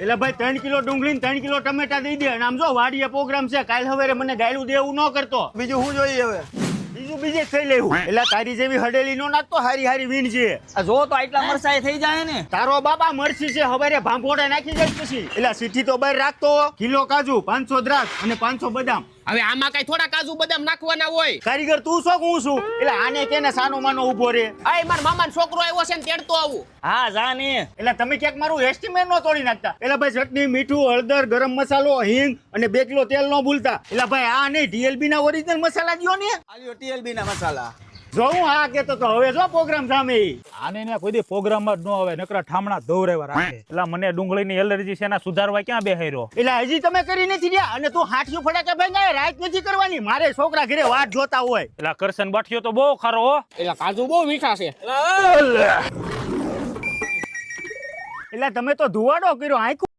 એટલે ભાઈ 3 કિલો ડુંગળી ને 3 કિલો ટમેટા દઈ દે અને આમ જો વાડીએ પ્રોગ્રામ છે કાલ હવારે મને ગાયલું દેવું ન કરતો. બીજું શું જોઈએ હવે? બીજું બીજે જ થઈ લેવું. એટલે તારી જેવી હડેલી નો નાખતો હારી હારી વીણ છે. આ જો તો આટલા મરસાઈ થઈ જાય ને. તારો બાપા મરસી છે હવારે ભાંભોડે નાખી જાય પછી. એટલે સીધી તો બહાર રાખતો કિલો કાજુ 500 દ્રાક્ષ અને 500 બદામ. હવે આમાં કઈ થોડા કાજુ બદામ નાખવાના હોય. કારીગર તું છો હું છું? એટલે આને કેને સાનો માનો ઉભો રે. આ મારા મામાનો છોકરો આવ્યો છે ને તેડતો આવું. હા જા ને. એટલે તમે ક્યાંક મારું એસ્ટિમેટ નો તોડી નાખતા. એટલે ભાઈ ચટણી મીઠું હળદર ગરમ મસાલો હિંગ અને 2 કિલો તેલ નો ભૂલતા. એટલે ભાઈ આ નહીં ડીએલબી ના ઓરિજિનલ મસાલા દ્યો ને. આલ્યો ટીએલબી ના મસાલા. જો હું આ કેતો તો હવે જો પ્રોગ્રામ સામે આને ને કોઈ દી પ્રોગ્રામ જ ન આવે નકરા ઠામણા દોરેવા રાખે. એટલે મને ડુંગળીની એલર્જી છે ને સુધારવા ક્યાં બેહાયરો. એટલે હજી તમે કરી નથી રહ્યા અને તું હાથિયું ફટાકે ભાઈ રાત નથી કરવાની. મારે છોકરા ઘરે વાટ જોતા હોય. એટલે કરશન બાઠિયો તો બહુ ખરો હો. એટલે કાજુ બહુ મીઠા છે. એટલે તમે તો ધુવાડો કર્યો આંખું